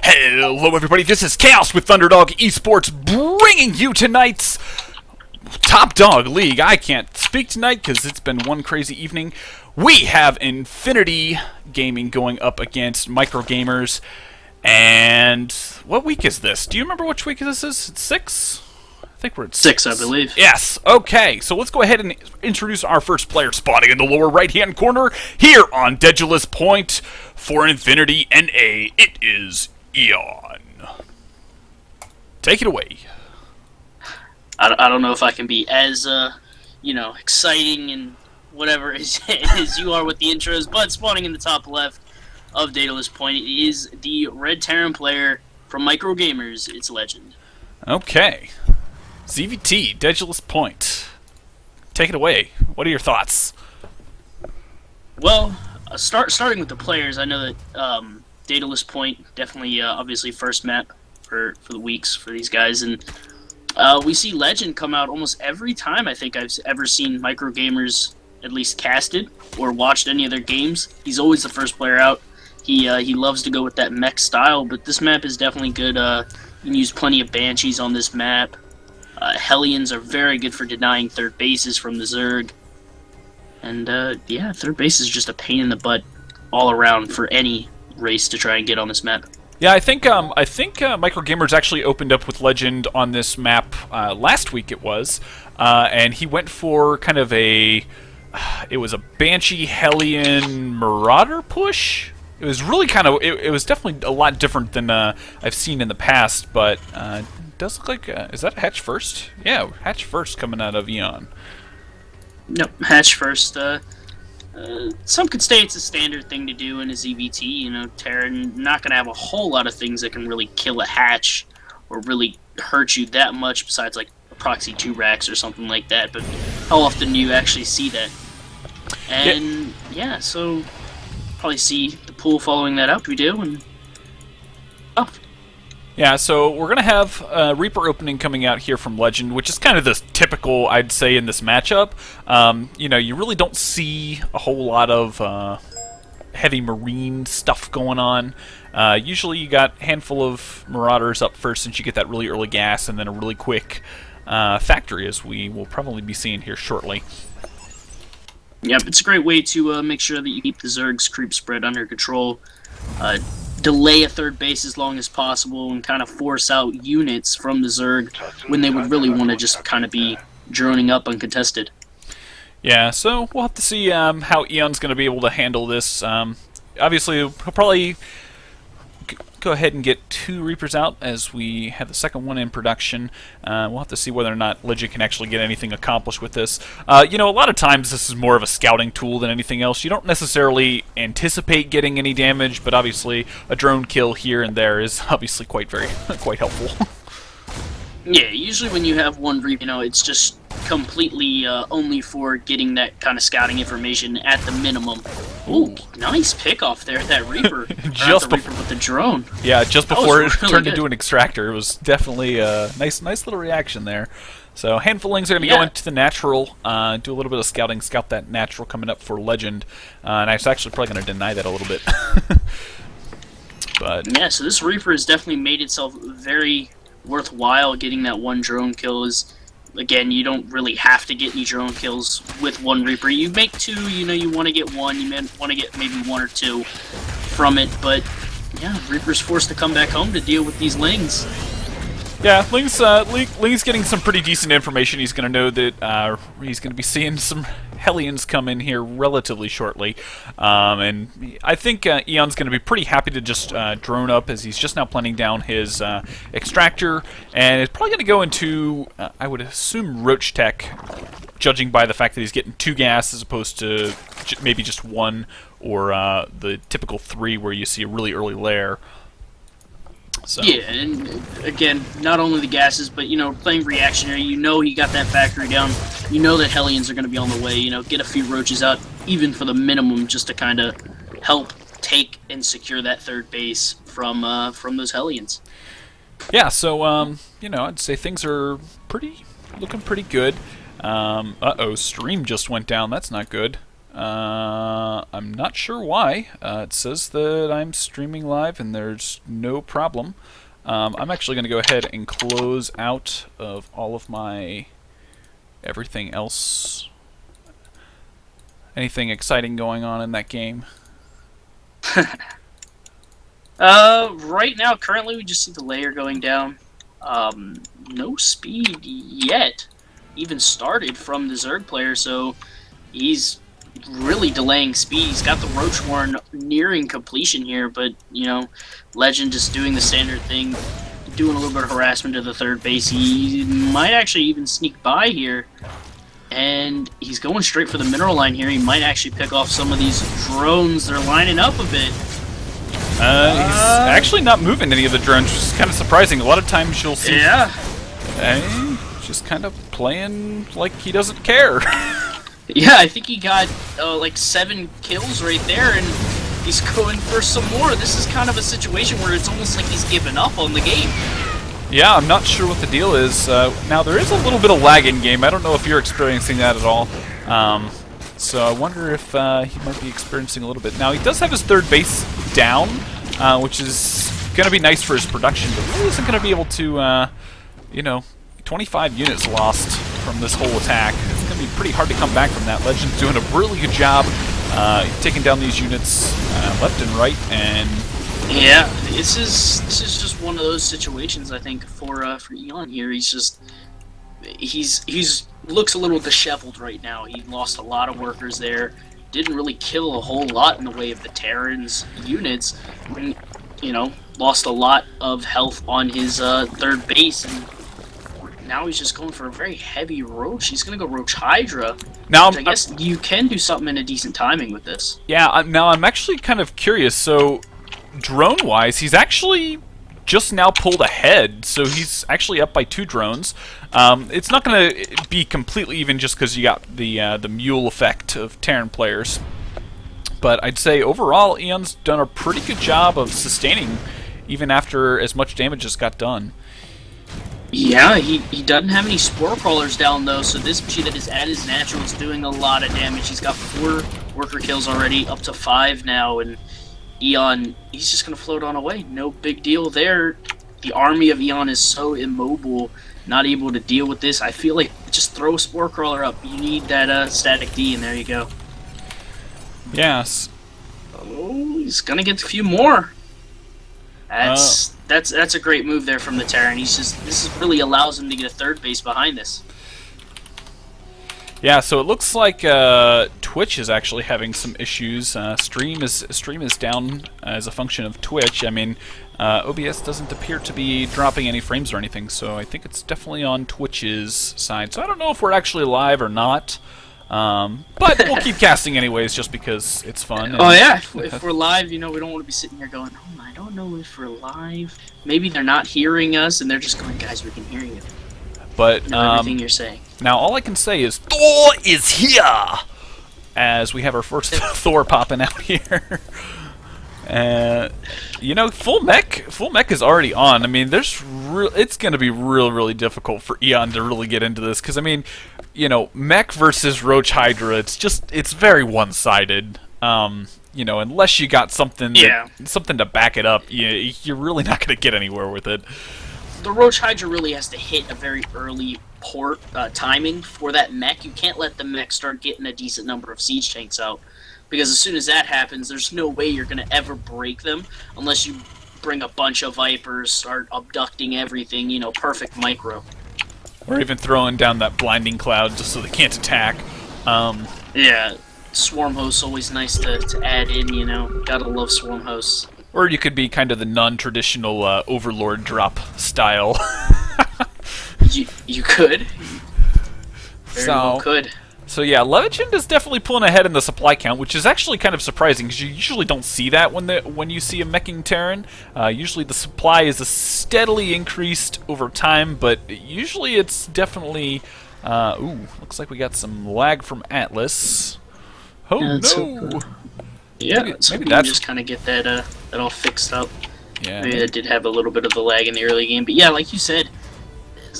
Hello everybody, this is Cha0S with Thunderdog eSports bringing you tonight's Top Dog League. I can't speak tonight because it's been one crazy evening. We have infNA Gaming going up against MicroGamerZ. And what week is this? Do you remember which week this is? It's 6? I think we're at 6, I believe. Yes, okay. So let's go ahead and introduce our first player spawning in the lower right-hand corner here on Dedulous Point for infNA. It is EON. Take it away. I don't know if I can be as, exciting and whatever as you are with the intros, but spawning in the top left of Dedulous Point is the Red Terran player from MicroGamerZ. It's LeGeND. Okay. ZVT, Dedulous Point. Take it away. What are your thoughts? Well, starting with the players, I know that Dedulous Point, definitely, obviously, first map for the weeks for these guys, and we see LeGeND come out almost every time I think I've ever seen MicroGamerZ at least casted or watched any of their games. He's always the first player out. He loves to go with that mech style, but this map is definitely good. You can use plenty of Banshees on this map. Hellions are very good for denying third bases from the Zerg. And, third base is just a pain in the butt all around for any race to try and get on this map. Yeah, I think MicroGamerZ actually opened up with LeGeND on this map last week. It was, and he went for kind of it was a Banshee Hellion Marauder push. It was really kind of it was definitely a lot different than I've seen in the past, but it does look like is that Hatch first? Yeah, Hatch first coming out of EON. Nope, Hatch first. Some could say it's a standard thing to do in a ZVT. Terran not going to have a whole lot of things that can really kill a hatch or really hurt you that much besides like a proxy 2 racks or something like that. But how often do you actually see that? And so probably see the pool following that up. We do, and Yeah, so we're going to have a Reaper opening coming out here from LeGeND, which is kind of the typical, I'd say, in this matchup. You really don't see a whole lot of heavy marine stuff going on. Usually you got a handful of Marauders up first since you get that really early gas, and then a really quick factory, as we will probably be seeing here shortly. Yep, it's a great way to make sure that you keep the Zerg's creep spread under control. Delay a third base as long as possible and kind of force out units from the Zerg when they would really want to just kind of be droning up uncontested. Yeah, so we'll have to see how EON's going to be able to handle this. Obviously, he'll probably go ahead and get 2 Reapers out as we have the second one in production. We'll have to see whether or not LeGeND can actually get anything accomplished with this. A lot of times this is more of a scouting tool than anything else. You don't necessarily anticipate getting any damage, but obviously a drone kill here and there is obviously quite helpful. Yeah, usually when you have one Reaper, it's just completely only for getting that kind of scouting information at the minimum. Ooh, nice pick off there, that Reaper. Just the Reaper with the drone. Yeah, just before it really turned good. into an extractor. It was definitely a nice little reaction there. So handfullings are going to go into the natural, do a little bit of scouting, scout that natural coming up for LeGeND. And I was actually probably going to deny that a little bit. But yeah, so this Reaper has definitely made itself very worthwhile. Getting that one drone kill is, again, you don't really have to get any drone kills with one Reaper. You make 2, you want to get 1, you want to get maybe 1 or 2 from it, but yeah, Reaper's forced to come back home to deal with these Lings. yeah, Ling's getting some pretty decent information. He's going to know that he's going to be seeing some Hellions come in here relatively shortly. And I think EON's going to be pretty happy to just drone up as he's just now planning down his extractor. And it's probably going to go into, I would assume, Roach Tech, judging by the fact that he's getting 2 gas as opposed to maybe just 1, or the typical 3 where you see a really early lair. So. Yeah, and again, not only the gases, but playing reactionary, you got that factory down, that Hellions are going to be on the way, get a few roaches out, even for the minimum, just to kind of help take and secure that third base from those Hellions. Yeah, so I'd say things are looking pretty good. Uh-oh, stream just went down. That's not good. I'm not sure why. It says that I'm streaming live and there's no problem. I'm actually going to go ahead and close out of all of my everything else. Anything exciting going on in that game? Right now, currently, we just see the layer going down. No speed yet. Even started from the Zerg player, so he's really delaying speed. He's got the Roach Warren nearing completion here, but, you know, LeGeND just doing the standard thing, doing a little bit of harassment to the third base. He might actually even sneak by here, and he's going straight for the mineral line here. He might actually pick off some of these drones. They're lining up a bit. He's actually not moving any of the drones, which is kind of surprising. A lot of times you'll see... Yeah. Just kind of playing like he doesn't care. Yeah, I think he got like 7 kills right there, and he's going for some more. This is kind of a situation where it's almost like he's given up on the game. Yeah, I'm not sure what the deal is. Now, there is a little bit of lag in game. I don't know if you're experiencing that at all. So I wonder if he might be experiencing a little bit. Now, he does have his third base down, which is going to be nice for his production, but really isn't going to be able to, you know, 25 units lost from this whole attack. It's going to be pretty hard to come back from that. LeGeND's doing a really good job taking down these units left and right, and yeah, this is just one of those situations, I think, for EON here. He's looks a little disheveled right now. He lost a lot of workers there. Didn't really kill a whole lot in the way of the Terran's units. You know, lost a lot of health on his third base, and now he's just going for a very heavy Roach. He's going to go Roach Hydra. Now, I guess you can do something in a decent timing with this. Yeah, now I'm actually kind of curious. So, drone-wise, he's actually just now pulled ahead. So he's actually up by 2 drones. It's not going to be completely even just because you got the mule effect of Terran players. But I'd say overall, EON's done a pretty good job of sustaining, even after as much damage as got done. Yeah, he doesn't have any Spore Crawlers down, though, so this machine that is at his natural is doing a lot of damage. He's got 4 worker kills already, up to 5 now, and EON, he's just going to float on away. No big deal there. The army of EON is so immobile, not able to deal with this. I feel like just throw a Spore Crawler up. You need that static D, and there you go. Yes. Oh, he's going to get a few more. That's a great move there from the Terran. This really allows him to get a third base behind this. Yeah, so it looks like Twitch is actually having some issues. Stream is down as a function of Twitch. I mean, OBS doesn't appear to be dropping any frames or anything, so I think it's definitely on Twitch's side. So I don't know if we're actually live or not. But we'll keep casting anyways, just because it's fun. Oh yeah, if we're live, you know, we don't want to be sitting here going, oh, I don't know if we're live. Maybe they're not hearing us, and they're just going, guys, we can hear you. But everything you're saying. Now, all I can say is Thor is here, as we have our first Thor popping out here. You know, full mech is already on. I mean, it's going to be really difficult for EON to really get into this, because I mean, you know, mech versus Roach Hydra, it's very one-sided. You know, unless you got something to back it up, you're really not going to get anywhere with it. The Roach Hydra really has to hit a very early port timing for that mech. You can't let the mech start getting a decent number of siege tanks out, because as soon as that happens, there's no way you're going to ever break them unless you bring a bunch of Vipers, start abducting everything, you know, perfect micro. Or even throwing down that blinding cloud just so they can't attack. Yeah, swarm hosts always nice to add in, you know. Gotta love swarm hosts. Or you could be kind of the non-traditional Overlord drop style. you could. Very well could. So yeah, LeGeND is definitely pulling ahead in the supply count, which is actually kind of surprising, because you usually don't see that when you see a meching Terran. Usually the supply is steadily increased over time, but usually it's definitely... ooh, looks like we got some lag from Atlas. Oh no! Yeah, maybe that's just kind of get that all fixed up. Yeah, maybe that did have a little bit of the lag in the early game, but yeah, like you said,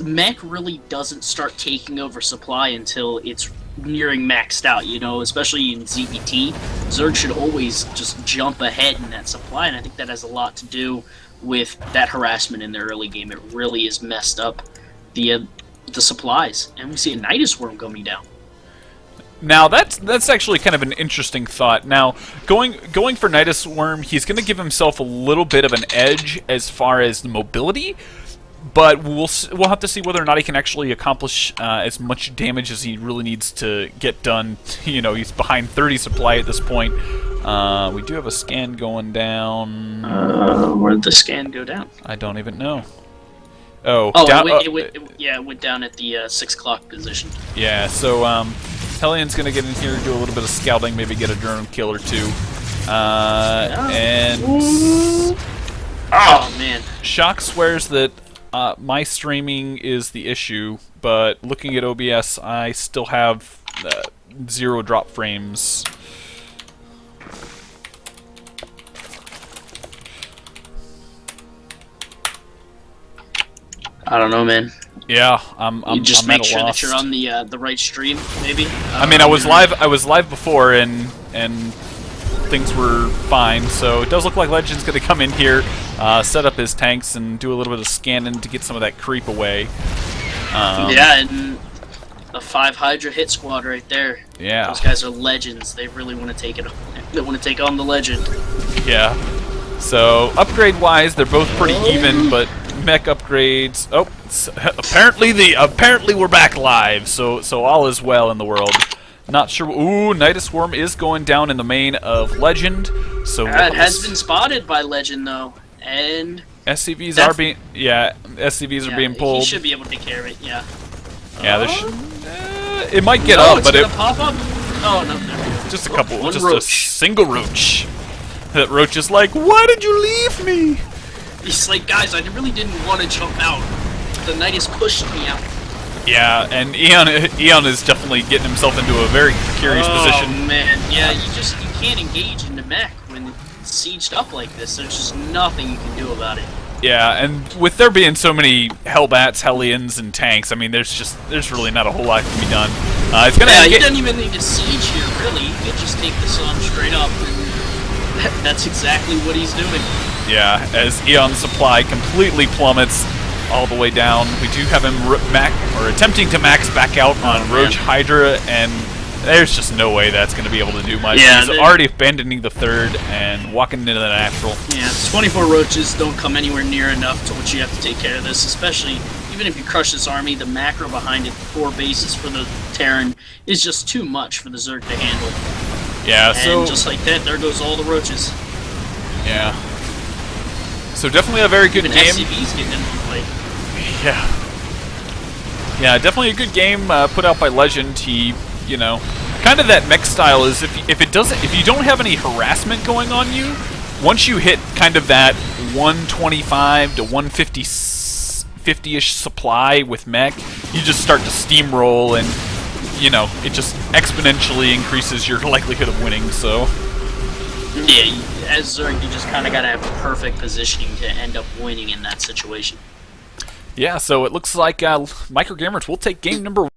mech really doesn't start taking over supply until it's nearing maxed out, you know, especially in ZBT. Zerg should always just jump ahead in that supply, and I think that has a lot to do with that harassment in the early game. It really is messed up the supplies, and we see a Nidus Worm coming down. Now that's actually kind of an interesting thought. Now going for Nidus Worm, he's going to give himself a little bit of an edge as far as the mobility, but we'll have to see whether or not he can actually accomplish as much damage as he really needs to get done. You know, he's behind 30 supply at this point. We do have a scan going down. Where did the scan go down? I don't even know. Oh, down, it went down at the 6 o'clock position. Yeah, so Hellions gonna get in here, do a little bit of scouting, maybe get a drone kill or two. And oh man, Shock swears that my streaming is the issue, but looking at OBS, I still have 0 drop frames. I don't know, man. Yeah, I'm just I'm make at a sure loss. that you're on the right stream, maybe. I mean, I was live before, and things were fine. So it does look like LeGeND's going to come in here, set up his tanks, and do a little bit of scanning to get some of that creep away. Yeah, and a 5 Hydra hit squad right there. Yeah, those guys are legends. They really want to take it. They want to take on the LeGeND. Yeah. So upgrade-wise, they're both pretty even, but mech upgrades. Oh, apparently we're back live. So all is well in the world. Not sure. Ooh, Nidus Worm is going down in the main of LeGeND. So it has been spotted by LeGeND though, and SCVs are being SCVs are being pulled. He should be able to take care of it. Yeah. Yeah, it might get up, but it pop up. Oh no, no. Just a couple, just roach. a single roach. That roach is like, why did you leave me? He's like, guys, I really didn't want to jump out. The Nidus pushed me out. Yeah, and EON is definitely getting himself into a very precarious position. Oh man, yeah, you can't engage in the mech when it's sieged up like this. There's just nothing you can do about it. Yeah, and with there being so many Hellbats, Hellions, and tanks, I mean, there's really not a whole lot to be done. It's gonna he doesn't even need to siege here, really. He could just take this on straight up, and that's exactly what he's doing. Yeah, as EON's supply completely plummets all the way down. We do have him attempting to max back out on Roach Hydra, and there's just no way that's going to be able to do much. Yeah, he's already abandoning the third and walking into the natural. Yeah, 24 roaches don't come anywhere near enough to what you have to take care of this, especially even if you crush this army, the macro behind it, 4 bases for the Terran, is just too much for the Zerg to handle. Yeah, and just like that, there goes all the roaches. Yeah. So definitely a very good game. SCV's getting into play. Yeah. Yeah, definitely a good game put out by LeGeND. He, you know, kind of that mech style is if you don't have any harassment going on you, once you hit kind of that 125 to 150-ish supply with mech, you just start to steamroll, and you know, it just exponentially increases your likelihood of winning. So yeah, as Zerg, you just kind of gotta have perfect positioning to end up winning in that situation. yeah, so it looks like MicroGamerZ will take game number